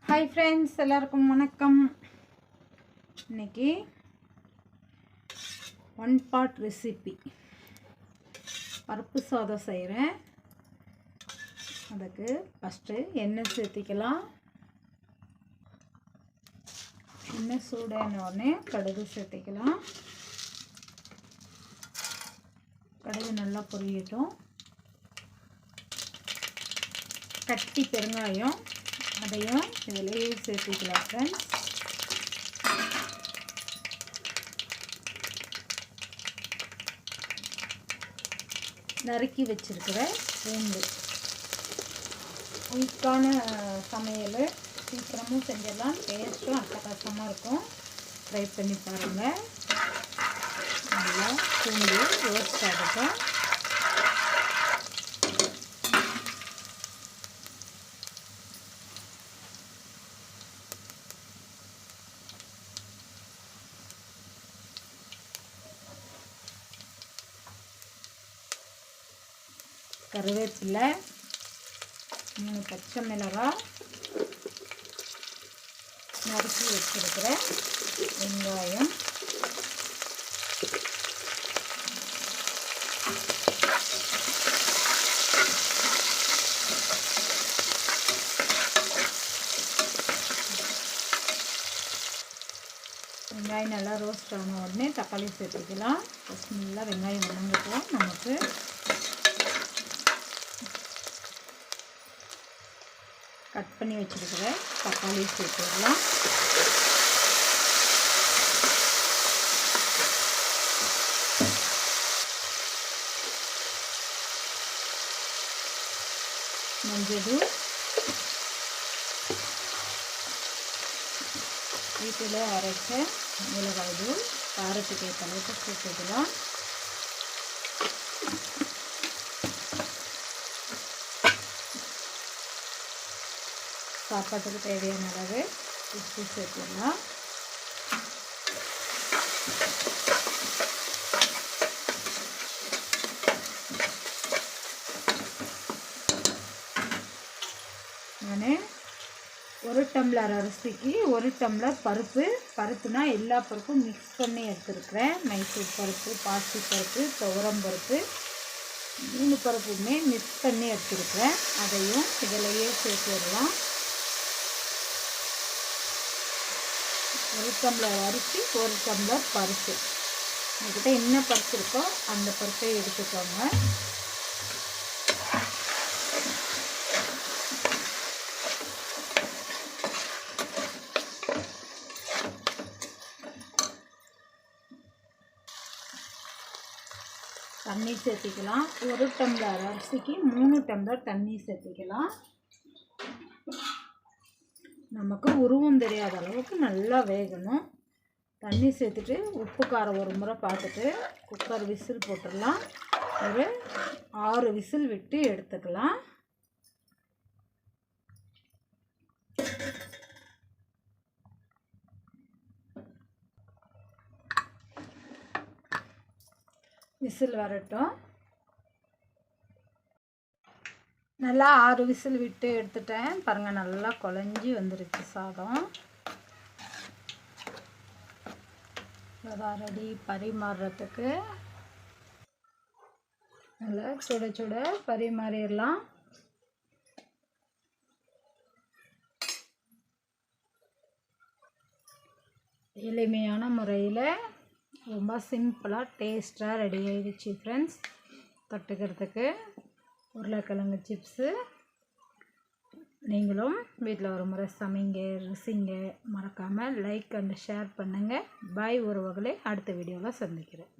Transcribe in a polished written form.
Hi friends, எல்லாருக்கும் வணக்கம். இன்றைக்கி ஒன் பாட் ரெசிபி பருப்பு சாதம் செய்கிறேன். அதுக்கு ஃபஸ்ட்டு எண்ணெய் சேர்த்திக்கலாம். எண்ணெய் சூடான உடனே கடுகு சேர்த்திக்கலாம். கடுகு நல்லா பொரியட்டும். கட்டி பெருங்காயம் அதையும் இதிலேயே சேர்த்துக்கலாம் ஃப்ரெண்ட்ஸ். நறுக்கி வச்சிருக்கிற பூண்டு. குயிக்கான சமையல், சீக்கிரமும் செஞ்சிடலாம். டேஸ்ட்டும் அட்டகாசமாக இருக்கும். ட்ரை பண்ணி பாருங்கள். நல்லா பூண்டு ரோஸ்ட் ஆகட்டும். கருவேப்பிலை, 3 பச்சை மிளகாய், நறுக்கி வச்சிருக்கிற வெங்காயம், வெங்காயம் நல்லா ரோஸ்ட் ஆன உடனே தக்காளி சேர்த்துக்கலாம். ஃபஸ்ட் நல்லா வெங்காயம் வணங்கட்டும். நமக்கு கட் பண்ணி வச்சுருக்கிற தக்காளி சேர்த்துடலாம். மஞ்சள், வீட்டில் அரைச்ச மிளகாய் தூள், காரத்துக்கு ஏற்ற அளவுக்கு சேர்த்துக்கலாம். சாப்பாட்டுக்கு தேவையான அளவு உப்பு சேர்த்துடலாம். நான் 1 டம்ளர் அரிசிக்கு 1 டம்ளர் பருப்புனா எல்லா பருப்பும் மிக்ஸ் பண்ணி எடுத்துருக்கிறேன். மைசூர் பருப்பு, பாசி பருப்பு, துவரம் பருப்பு, 3 பருப்புமே மிக்ஸ் பண்ணி எடுத்துருக்கிறேன். அதையும் இதிலையே சேர்த்துடலாம். 1 டம்ளர் அரிசி, 1 டம்ளர் பருப்பு. உங்கள்கிட்ட என்ன பருப்பு இருக்கோ அந்த பருப்பை எடுத்துக்கோங்க. தண்ணி சேர்த்திக்கலாம். 1 டம்ளர் அரிசிக்கு 3 டம்ளர் தண்ணி சேர்த்திக்கலாம். நமக்கு உருவம் தெரியாத அளவுக்கு நல்லா வேகணும். தண்ணி சேர்த்துட்டு உப்பு காரம் ஒரு முறை பார்த்துட்டு குக்கர் விசில் போட்டுடலாம். ஒரு 6 விசில் விட்டு எடுத்துக்கலாம். விசில் வரட்டும். நல்லா 6 விசில் விட்டு எடுத்துட்டேன். பாருங்கள், நல்லா குழஞ்சி வந்துருச்சு சாதம். ரெடி பரிமாறுறதுக்கு. நல்லா சுட சுட பரிமாறிடலாம். எளிமையான முறையில் ரொம்ப சிம்பிளாக டேஸ்ட்டாக ரெடி ஆகிடுச்சு ஃப்ரெண்ட்ஸ். தொட்டுக்கிறதுக்கு உருளைக்கிழங்கு சிப்ஸு. நீங்களும் வீட்டில் ஒரு முறை சமைங்க, ருசிங்க. மறக்காமல் லைக் அண்ட் ஷேர் பண்ணுங்கள். பாய் உறவுகளே, அடுத்த வீடியோவில் சந்திக்கிறேன்.